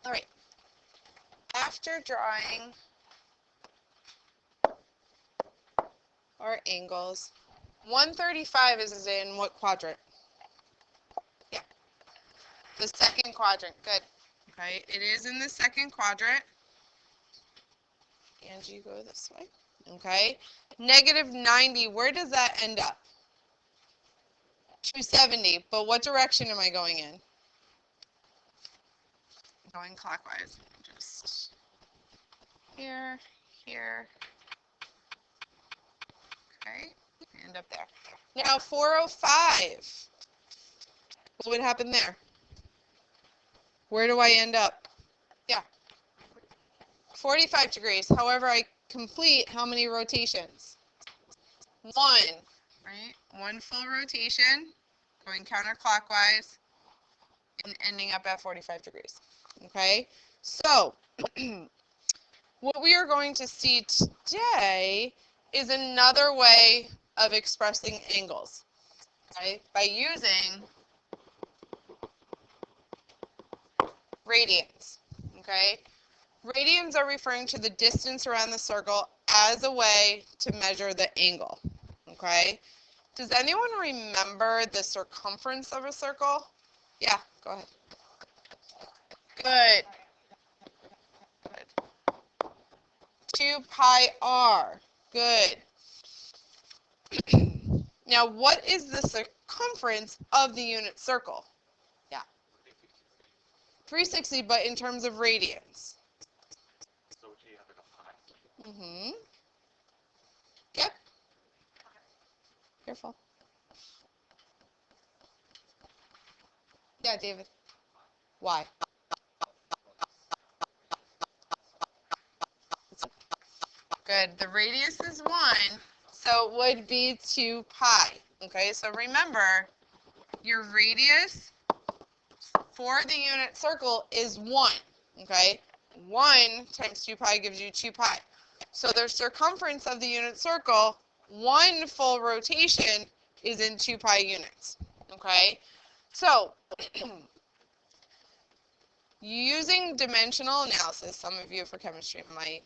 All right. After drawing our angles, 135 is in what quadrant? Yeah, the second quadrant. Good. Okay, it is in the second quadrant. Angie, go this way. Okay. Negative 90, where does that end up? 270, but what direction am I going in? Going clockwise. Just here, here. Okay, end up there. Now 405. What would happen there? Where do I end up? Yeah, 45 degrees. However, I complete how many rotations? One, right? One full rotation, going counterclockwise, and ending up at 45 degrees. Okay, so what we are going to see today is another way of expressing angles, okay, by using radians. Okay, radians are referring to the distance around the circle as a way to measure the angle. Okay, does anyone remember the circumference of a circle? Yeah, go ahead. Good. Good. 2 pi r. Good. Now, what is the circumference of the unit circle? Yeah. 360, but in terms of radians. Mm-hmm. Yep. Careful. Yeah, David. Why? Good. The radius is 1, so it would be 2 pi. Okay, so remember, your radius for the unit circle is 1. Okay, 1 times 2 pi gives you 2 pi. So the circumference of the unit circle, 1 full rotation, is in 2 pi units. Okay, so using dimensional analysis, some of you for chemistry might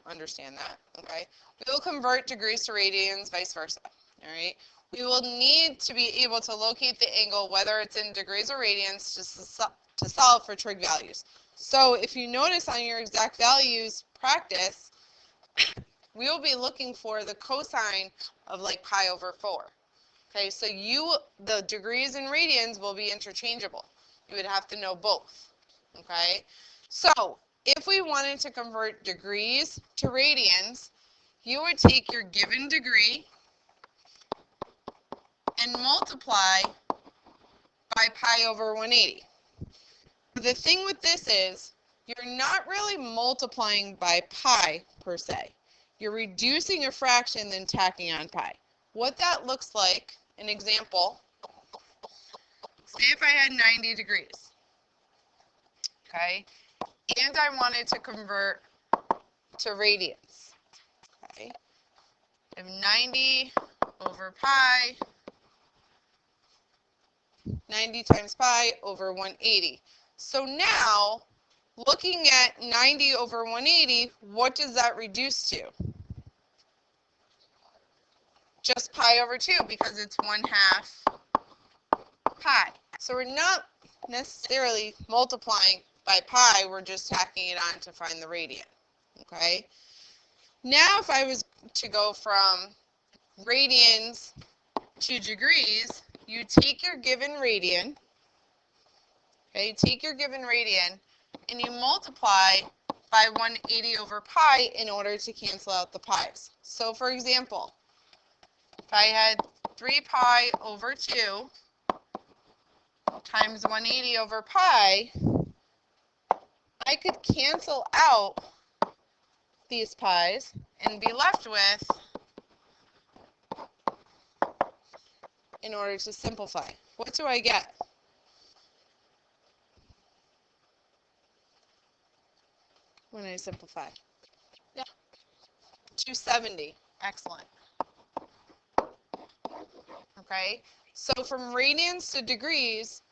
understand that, okay? We will convert degrees to radians, vice versa, all right? We will need to be able to locate the angle, whether it's in degrees or radians, to solve for trig values. So if you notice on your exact values practice, we will be looking for the cosine of like pi over 4. Okay, so the degrees and radians will be interchangeable. You would have to know both. Okay, so if we wanted to convert degrees to radians, you would take your given degree and multiply by pi over 180. The thing with this is you're not really multiplying by pi per se. You're reducing a fraction then tacking on pi. What that looks like, an example, say if I had 90 degrees, okay, and I wanted to convert to radians, okay, I have 90 over pi, 90 times pi over 180. So now, looking at 90 over 180, what does that reduce to? Just pi over 2, because it's 1/2 pi. So we're not necessarily multiplying by pi, we're just tacking it on to find the radian. Okay? Now if I was to go from radians to degrees, you take your given radian, okay, take your given radian, and you multiply by 180 over pi in order to cancel out the pi's. So for example, if I had 3 pi over 2 times 180 over pi, I could cancel out these pi's and be left with, in order to simplify, what do I get? When I simplify? Yeah. 270. Excellent. Okay, so from radians to degrees,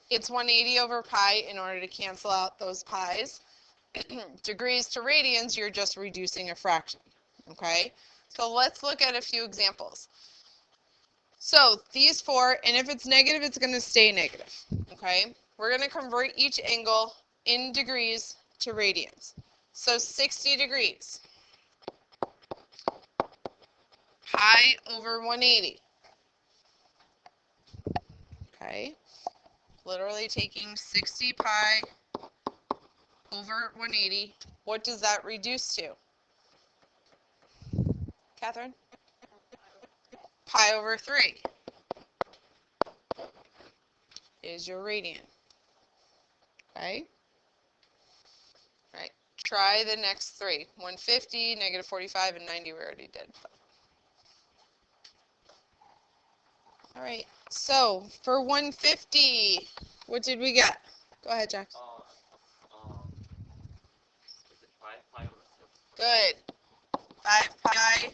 It's 180 over pi in order to cancel out those pi's. Degrees to radians, you're just reducing a fraction, okay? So let's look at a few examples. So these four, and if it's negative, it's going to stay negative, okay? We're going to convert each angle in degrees to radians. So 60 degrees, pi over 180, okay? Literally taking 60 pi over 180. What does that reduce to? Catherine? Pi over 3 is your radian. Okay? Right. Try the next three. 150, negative 45, and 90 we already did. All right. So for 150, what did we get? Go ahead, Jack. Is it 5 pi over 6? Good. 5 pi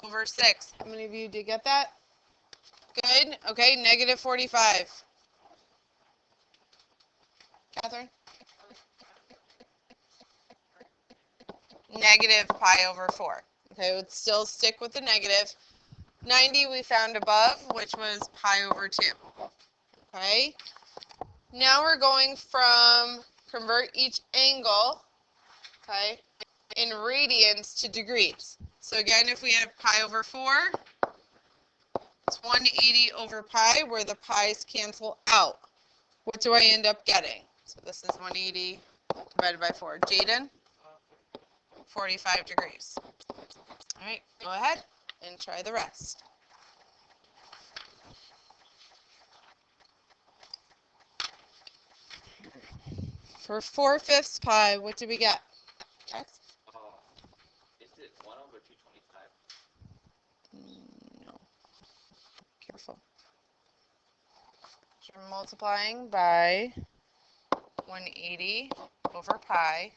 over 6. How many of you did get that? Good. Okay, negative 45. Catherine? Negative pi over 4. Okay, let's still stick with the negative. 90 we found above, which was pi over 2. Okay. Now we're going from convert each angle, okay, in radians to degrees. So again, if we have pi over 4, it's 180 over pi, where the pi's cancel out. What do I end up getting? So this is 180 divided by 4. Jaden? 45 degrees. All right, go ahead and try the rest. For 4/5 pi, what do we get? X? Is it 1 over 225? No. Careful. So we're multiplying by 180 over pi.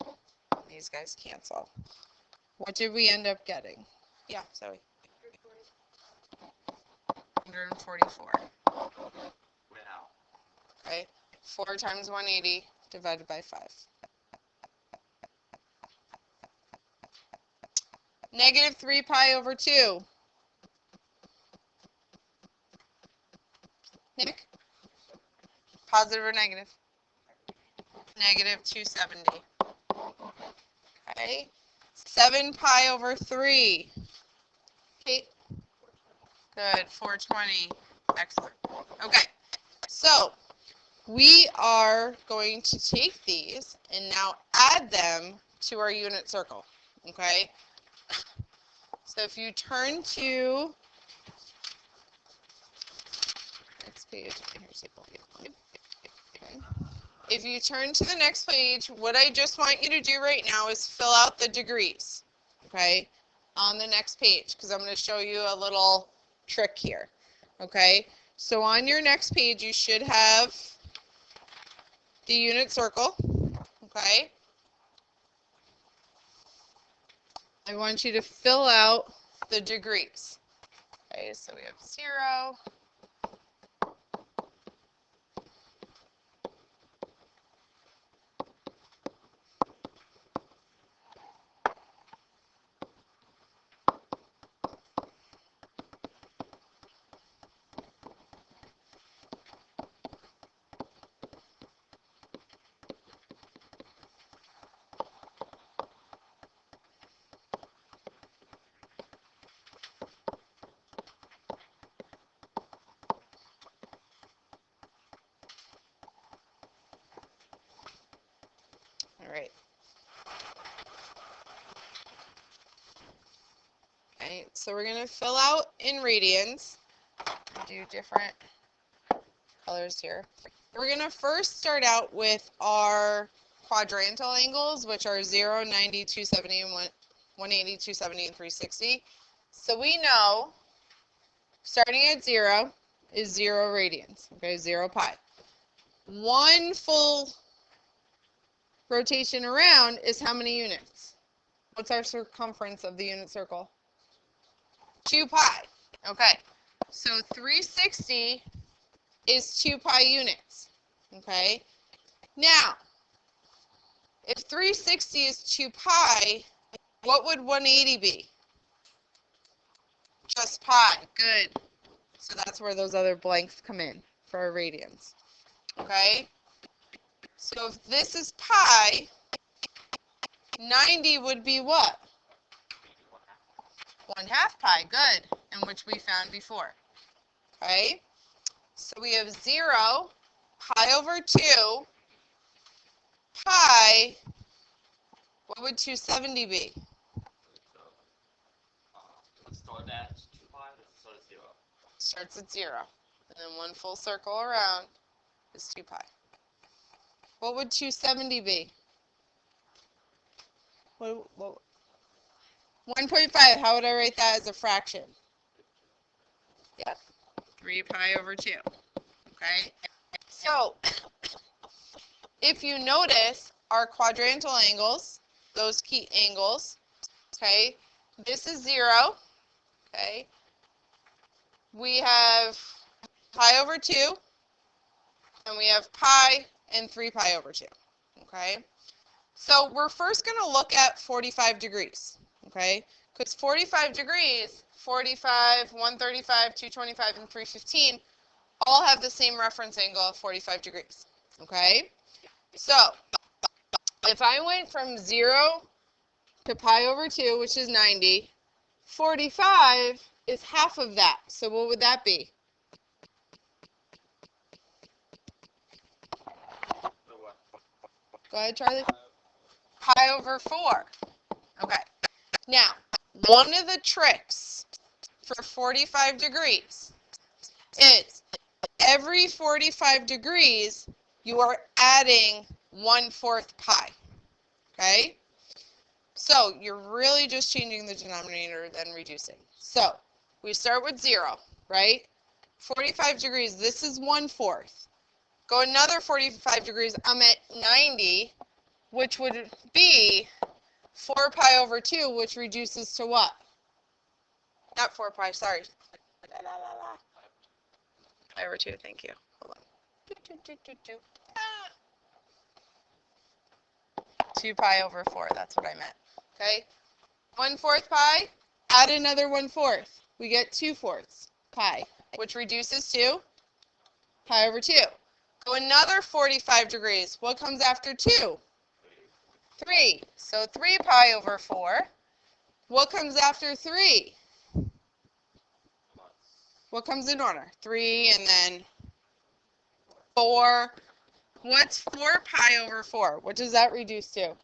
These guys cancel. What did we end up getting? Yeah, Zoe. 144. Wow. Okay. 4 times 180 divided by 5. Negative 3 pi over 2. Nick? Positive or negative? Negative 270. Okay. 7 pi over 3. Kate? Good. 420. Excellent. Okay. So we are going to take these and now add them to our unit circle. Okay. So if you turn to next page, okay. If you turn to the next page, what I just want you to do right now is fill out the degrees, okay, on the next page, because I'm going to show you a little trick here, okay? So on your next page, you should have the unit circle, okay? I want you to fill out the degrees. Okay, so we have 0, all right. Okay, so we're going to fill out in radians. Do different colors here. We're going to first start out with our quadrantal angles, which are 0, 90, 270, and 180, 270, and 360. So we know starting at 0 is 0 radians, okay, 0 pi. One full rotation around is how many units? What's our circumference of the unit circle? 2 pi. Okay, so 360 is 2 pi units. Okay? Now, if 360 is 2 pi, what would 180 be? Just pi. Good. So that's where those other blanks come in for our radians. Okay? So if this is pi, 90 would be what? 1/2 pi. Good. And which we found before. Okay? So we have 0, pi over 2, pi. What would 270 be? So, let's start at 2 pi, let's start at 0. Starts at 0. And then one full circle around is 2 pi. What would 270 be? 1.5. How would I write that as a fraction? Yep. 3 pi over 2. Okay? So, if you notice, our quadrantal angles, those key angles, okay, this is 0, okay? We have pi over 2, and we have pi and 3 pi over 2, okay? So we're first going to look at 45 degrees, okay? Because 45 degrees, 45, 135, 225, and 315 all have the same reference angle of 45 degrees, okay? So if I went from 0 to pi over 2, which is 90, 45 is half of that. So what would that be? Go ahead, Charlie. Pi over 4. Okay. Now, one of the tricks for 45 degrees is every 45 degrees, you are adding 1/4 pi. Okay? So, you're really just changing the denominator, then reducing. So, we start with 0, right? 45 degrees, this is 1/4. Go another 45 degrees, I'm at 90, which would be 4 pi over 2, which reduces to what? Not 4 pi, sorry. Pi over 2, thank you. Hold on. 2 pi over 4, that's what I meant. Okay? 1/4 pi, add another 1/4. We get 2/4 pi, which reduces to pi over 2. Go another 45 degrees. What comes after 2? 3. So 3 pi over 4. What comes after 3? What comes in order? 3 and then 4. What's 4 pi over 4? What does that reduce to?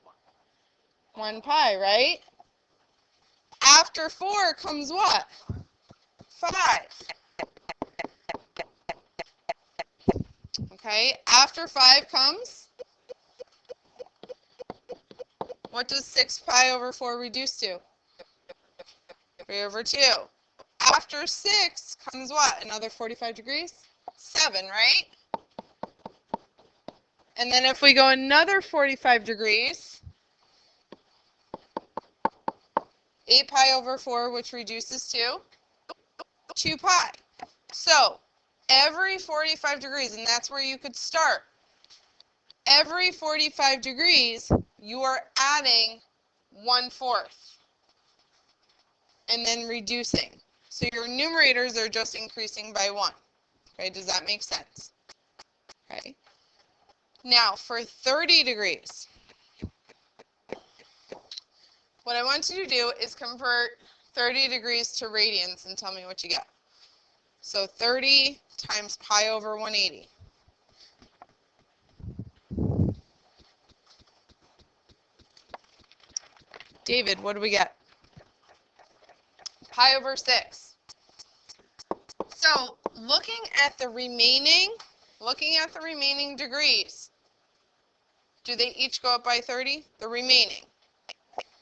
1 pi, right? After 4 comes what? 5. Okay, after 5 comes? What does 6 pi over 4 reduce to? 3 over 2. After 6 comes what? Another 45 degrees? 7, right? And then if we go another 45 degrees, 8 pi over 4, which reduces to 2 pi. So every 45 degrees, and that's where you could start, every 45 degrees, you are adding 1/4 and then reducing. So your numerators are just increasing by 1. Okay, does that make sense? Okay. Now for 30 degrees, what I want you to do is convert 30 degrees to radians and tell me what you get. So 30 times pi over 180. David, what do we get? Pi over 6. So looking at the remaining degrees, do they each go up by 30? The remaining.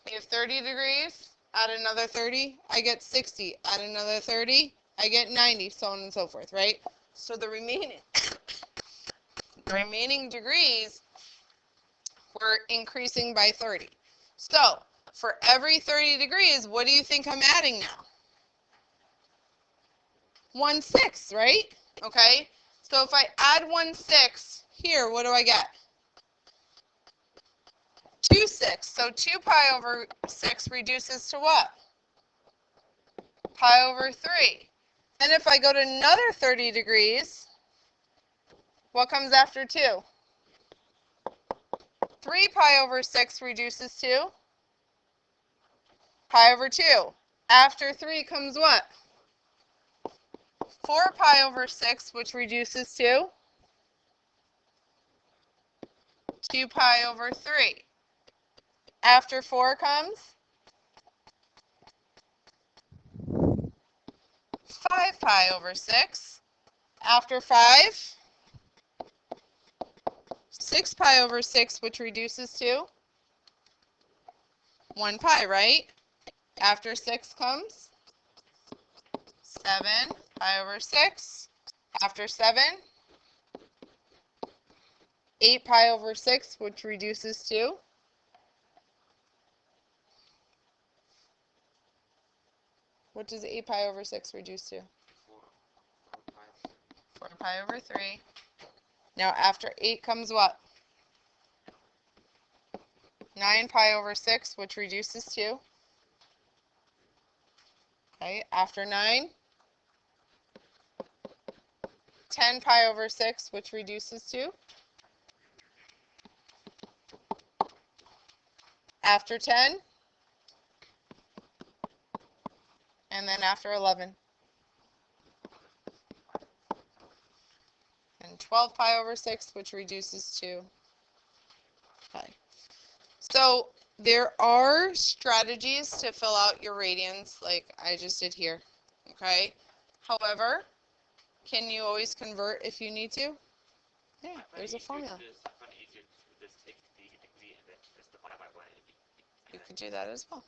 We have 30 degrees, add another 30, I get 60. Add another 30, I get 90, so on and so forth, right? So the remaining degrees, we're increasing by 30. So for every 30 degrees, what do you think I'm adding now? 1/6, right? Okay? So if I add 1/6 here, what do I get? 2/6. So 2 pi over 6 reduces to what? Pi over 3. And if I go to another 30 degrees, what comes after 2? 3 pi over 6 reduces to pi over 2. After 3 comes what? 4 pi over 6, which reduces to 2 pi over 3. After 4 comes 5 pi over 6. After 5, 6 pi over 6, which reduces to 1 pi, right? After 6 comes 7 pi over 6. After 7, 8 pi over 6, which reduces to what does 8 pi over 6 reduce to? 4 pi over 3. Now after 8 comes what? 9 pi over 6, which reduces to? Okay, after 9, 10 pi over 6, which reduces to? After 10, and then after 11. And 12 pi over 6, which reduces to pi. So there are strategies to fill out your radians like I just did here, okay? However, can you always convert if you need to? Yeah, there's a formula. You could do that as well.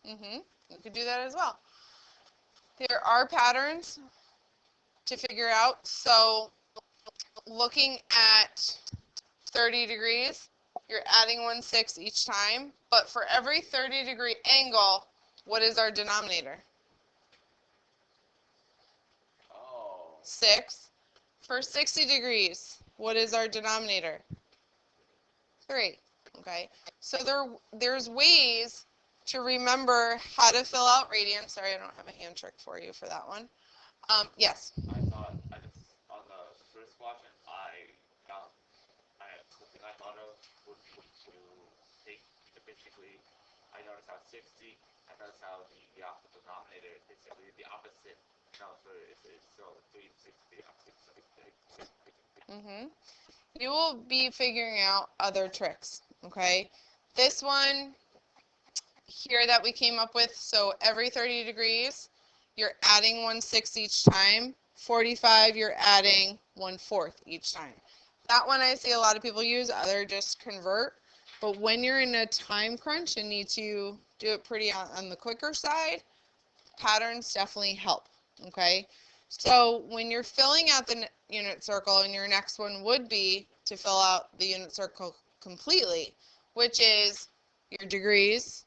You could do that as well. There are patterns to figure out. So looking at 30 degrees, you're adding 1/6 each time. But for every 30-degree angle, what is our denominator? 6. For 60 degrees, what is our denominator? 3. Okay, so there's ways to remember how to fill out radians. Sorry, I don't have a hand trick for you for that one. Yes. I thought I just on the first question something I thought of would be to take basically I noticed how 60 I noticed how the denominator is basically the opposite. No, so it's so 360 opposite. You will be figuring out other tricks, okay? This one here that we came up with, so every 30 degrees, you're adding 1/6 each time. 45, you're adding 1/4 each time. That one I see a lot of people use, other just convert. But when you're in a time crunch and need to do it pretty on the quicker side, patterns definitely help, okay? So when you're filling out the unit circle, and your next one would be to fill out the unit circle completely, which is your degrees,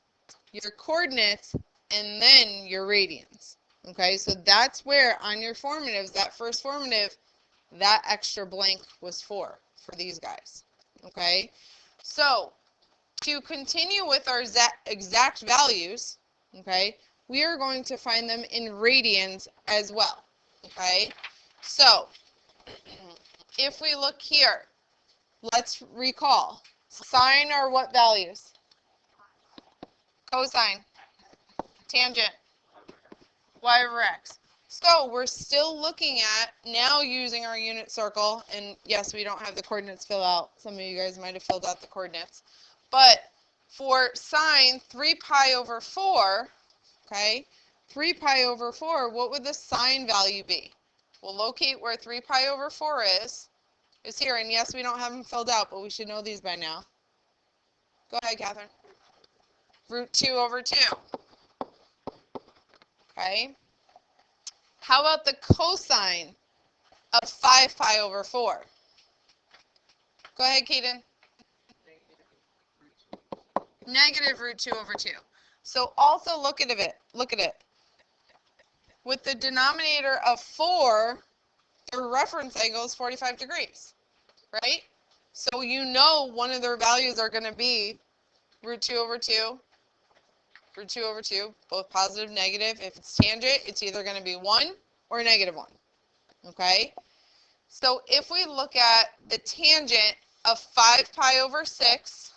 your coordinates, and then your radians. Okay, so that's where on your formatives, that first formative, that extra blank was for these guys. Okay, so to continue with our exact values, okay, we are going to find them in radians as well. Okay, so if we look here, let's recall. Sine are what values? Cosine, tangent, y over x. So we're still looking at now using our unit circle, and yes, we don't have the coordinates filled out. Some of you guys might have filled out the coordinates. But for sine 3 pi over 4, okay, 3 pi over 4, what would the sine value be? We'll locate where 3 pi over 4 is here. And yes, we don't have them filled out, but we should know these by now. Go ahead, Catherine. Root 2 over 2. Okay. How about the cosine of 5 pi over 4? Go ahead, Keaton. Negative root 2 over 2. So also look at it. With the denominator of 4, their reference angle is 45 degrees, right? So you know one of their values are going to be root 2 over 2, root 2 over 2, both positive, negative. If it's tangent, it's either going to be 1 or negative 1, okay? So if we look at the tangent of 5 pi over 6,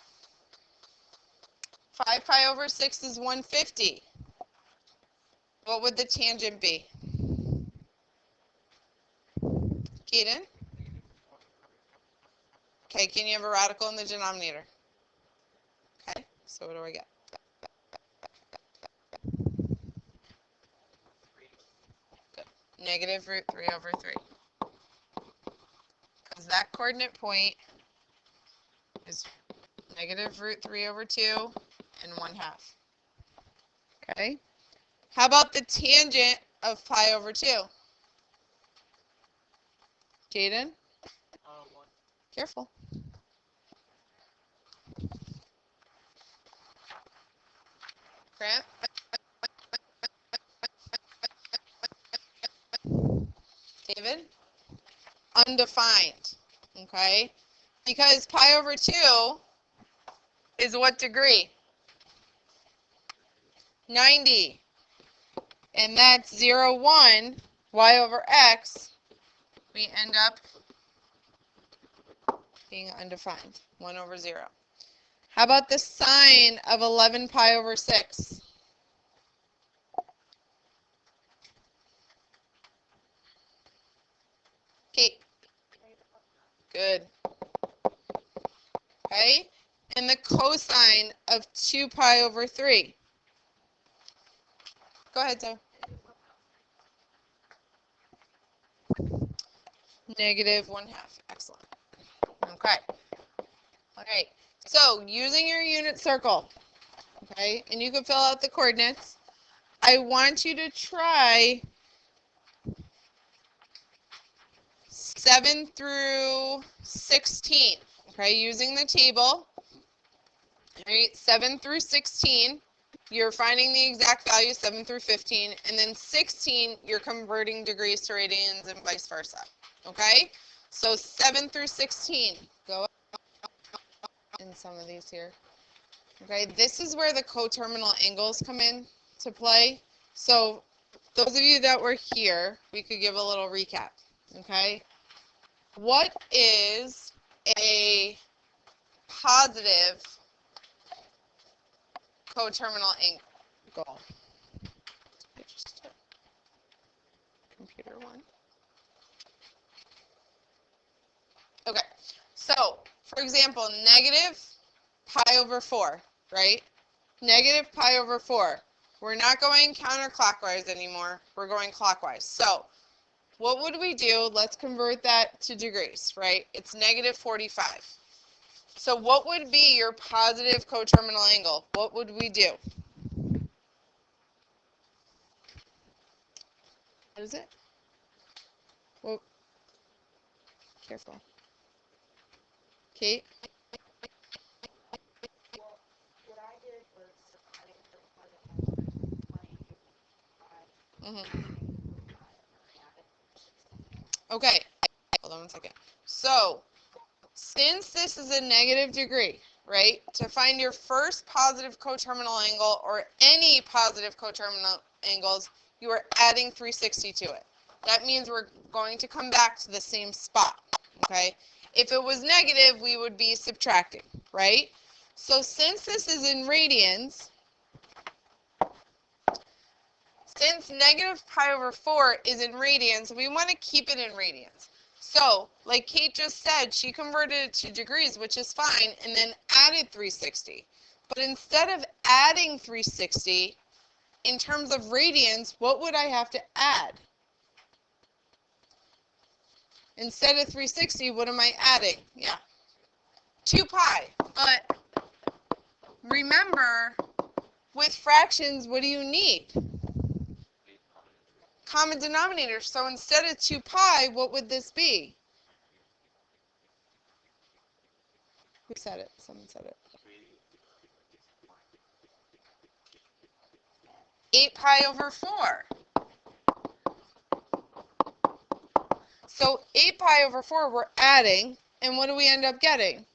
5 pi over 6 is 150. What would the tangent be? Keaton? Okay, can you have a radical in the denominator? Okay, so what do I get? Good. Negative root 3 over 3. Because that coordinate point is negative root 3 over 2 and 1/2. Okay? How about the tangent of pi over 2? Jaden? Careful. Grant? David? Undefined. Okay? Because pi over 2 is what degree? 90. And that's 0, 1, y over x. We end up being undefined, 1 over 0. How about the sine of 11 pi over 6? Kate? Good. Okay? And the cosine of 2 pi over 3? Go ahead, Zoe. Negative 1/2. Excellent. Okay. All right. So using your unit circle, okay, and you can fill out the coordinates. I want you to try 7 through 16, okay, using the table. All right, 7 through 16, you're finding the exact value, 7 through 15, and then 16, you're converting degrees to radians and vice versa, okay? So 7 through 16, go in some of these here. Okay, this is where the coterminal angles come in to play. So those of you that were here, we could give a little recap, okay? What is a positive coterminal angle? Computer one. Okay, so for example, negative pi over 4, right? Negative pi over 4. We're not going counterclockwise anymore. We're going clockwise. So what would we do? Let's convert that to degrees, right? It's negative 45. So what would be your positive coterminal angle? What would we do? What is it? Well, careful. Kate? Mm-hmm. Okay, hold on one second. So, since this is a negative degree, right, to find your first positive coterminal angle or any positive coterminal angles, you are adding 360 to it. That means we're going to come back to the same spot, okay? If it was negative, we would be subtracting, right? So since this is in radians, since negative pi over 4 is in radians, we want to keep it in radians. So, like Kate just said, she converted it to degrees, which is fine, and then added 360. But instead of adding 360, in terms of radians, what would I have to add? Instead of 360, what am I adding? Yeah, 2 pi. But remember, with fractions, what do you need? Common denominator. So instead of 2 pi, what would this be? Who said it? Someone said it. 8 pi over 4. So 8 pi over 4 we're adding, and what do we end up getting?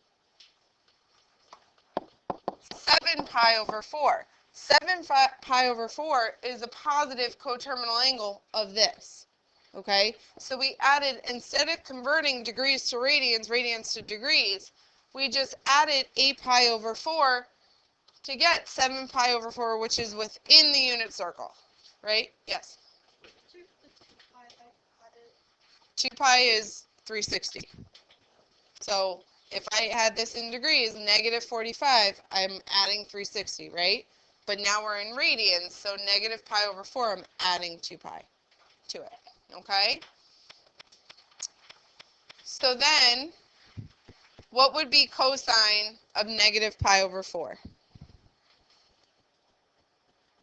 7 pi over 4. 7 pi over 4 is a positive coterminal angle of this. Okay? So we added, instead of converting degrees to radians, radians to degrees, we just added 8 pi over 4 to get 7 pi over 4, which is within the unit circle. Right? Yes? 2 pi is 360. So if I had this in degrees, negative 45, I'm adding 360, right? But now we're in radians, so negative pi over 4, I'm adding 2 pi to it, okay? So then, what would be cosine of negative pi over 4?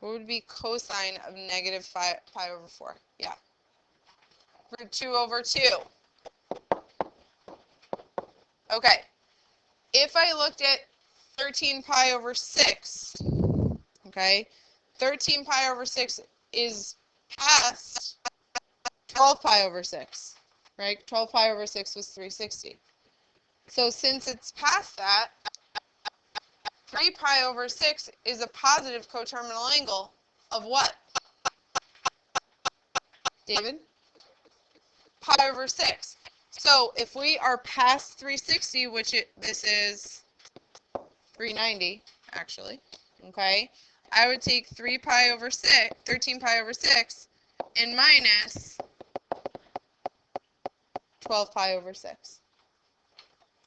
What would be cosine of negative pi over 4? Yeah. Root 2 over 2. Okay. If I looked at 13 pi over 6, okay, 13 pi over 6 is past 12 pi over 6, right? 12 pi over 6 was 360. So since it's past that, 3 pi over 6 is a positive coterminal angle of what? David? Pi over 6. So if we are past 360, which this is 390, actually, okay, I would take 3 pi over 6, 13 pi over 6, and minus 12 pi over 6,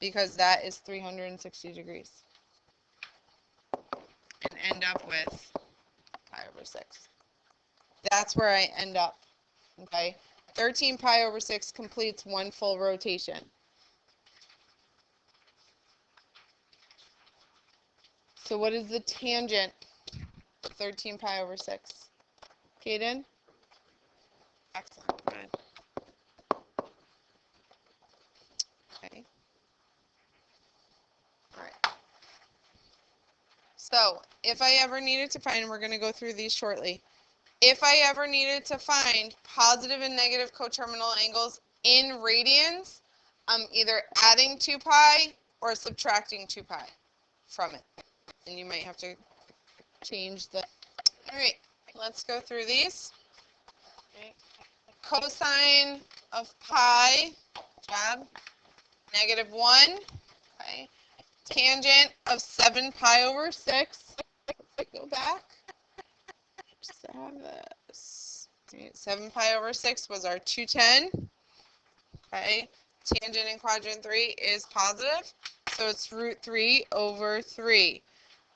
because that is 360 degrees, and end up with pi over 6. That's where I end up, okay? 13 pi over 6 completes one full rotation. So what is the tangent of 13 pi over 6? Kaden? Excellent. Good. Okay. All right. So if I ever needed to find, we're going to go through these shortly. If I ever needed to find positive and negative coterminal angles in radians, I'm either adding 2 pi or subtracting 2 pi from it. And you might have to change the... All right, let's go through these. Okay. Cosine of pi, job, negative 1. Okay. Tangent of 7 pi over 6. Let's go back. Just have this. Okay. 7 pi over 6 was our 210. Okay. Tangent in quadrant 3 is positive, so it's root 3 over 3.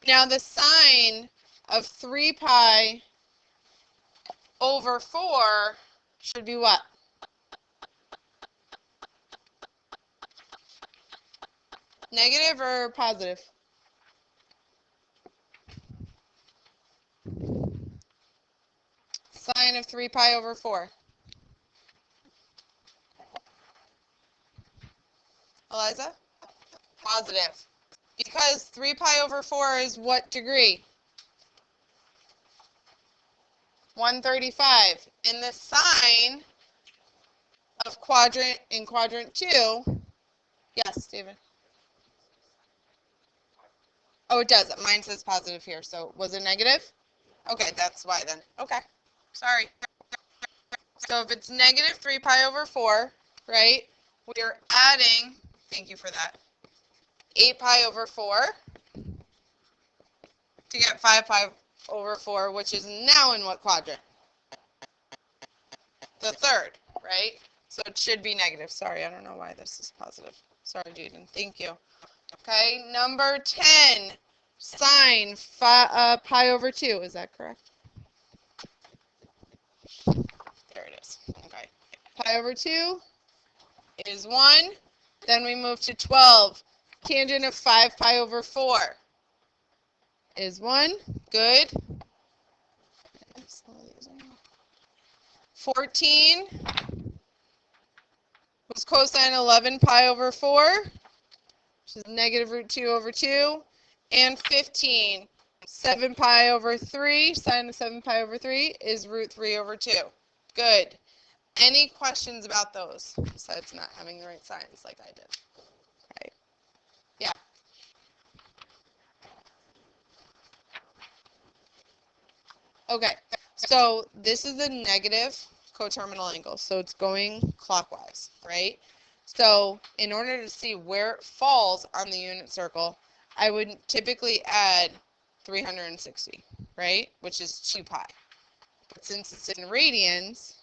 Now the sine of 3 pi over 4 should be what? Negative or positive? Sine of 3 pi over 4. Eliza? Positive. Because 3 pi over 4 is what degree? 135. And the sine of quadrant 2, yes, David? Oh, it does. Mine says positive here, so was it negative? Okay, that's why then. Okay, sorry. So if it's negative 3 pi over 4, right, we are adding, thank you for that, 8 pi over 4 to get 5 pi over 4, which is now in what quadrant? The third, right? So it should be negative. Sorry, I don't know why this is positive. Sorry, Jaden. Thank you. Okay, number 10, sine pi over 2. Is that correct? There it is. Okay. Pi over 2 is 1. Then we move to 12. Tangent of 5 pi over 4 is 1. Good. 14 was cosine 11 pi over 4, which is negative root 2 over 2. And 15, 7 pi over 3, sine of 7 pi over 3 is root 3 over 2. Good. Any questions about those besides not having the right signs like I did? Right. Yeah. Okay. So this is a negative coterminal angle. So it's going clockwise, right? So in order to see where it falls on the unit circle, I would typically add 360, right? Which is 2 pi. But since it's in radians,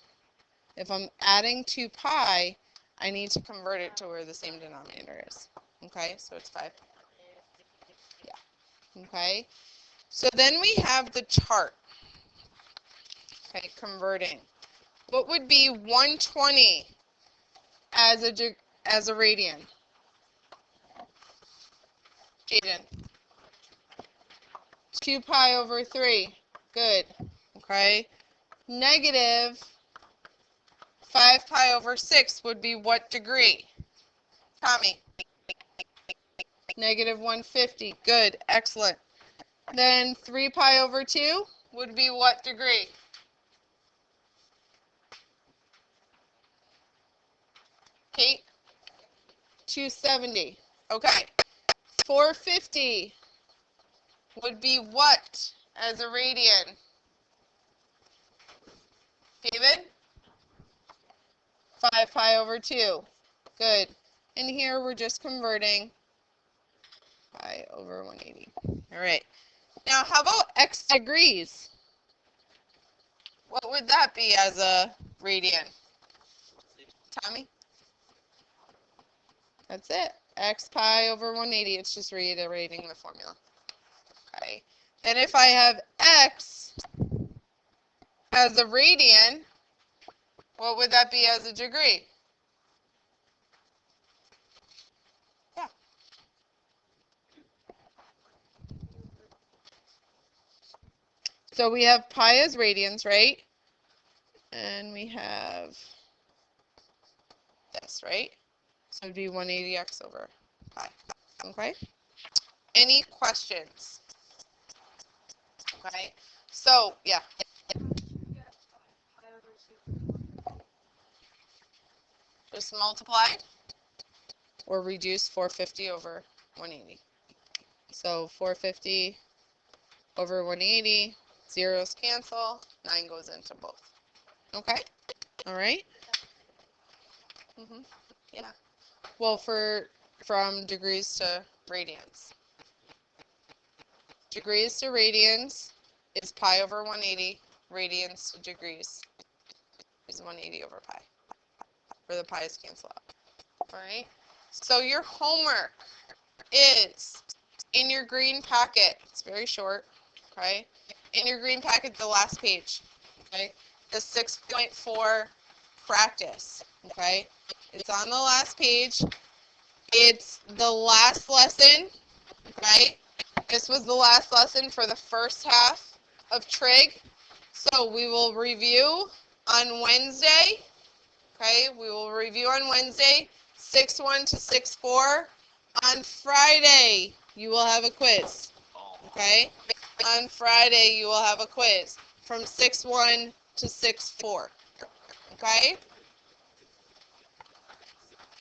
if I'm adding 2 pi, I need to convert it to where the same denominator is. Okay, so it's 5 pi. Yeah. Okay. So then we have the chart. Okay, converting. What would be 120 as a radian? Jaden. 2 pi over 3. Good. Okay. Negative 5 pi over 6 would be what degree? Tommy. Negative 150. Good. Excellent. Then 3 pi over 2 would be what degree? Kate? 270. Okay. 450 would be what as a radian? David? 5 pi over 2. Good. And here we're just converting pi over 180. All right. Now, how about x degrees? What would that be as a radian? Tommy? That's it. X pi over 180. It's just reiterating the formula. Okay. Then if I have x as a radian, what would that be as a degree? Yeah. So we have pi as radians, right? And we have this, right? So it would be 180x over pi. Okay? Any questions? Okay? So, yeah. Just multiplied or reduce 450 over 180. So 450 over 180, zeros cancel, 9 goes into both. Okay? All right? Yeah. Well, from degrees to radians. Degrees to radians is pi over 180. Radians to degrees is 180 over pi. Where the pi's cancel out. All right? So your homework is in your green packet. It's very short. Okay? In your green packet, the last page. Okay? The 6.4 practice. Okay? It's on the last page. It's the last lesson, right? This was the last lesson for the first half of trig. So we will review on Wednesday. Okay, we will review on Wednesday, 6.1 to 6.4. On Friday, you will have a quiz. Okay? On Friday, you will have a quiz from 6.1 to 6.4. Okay?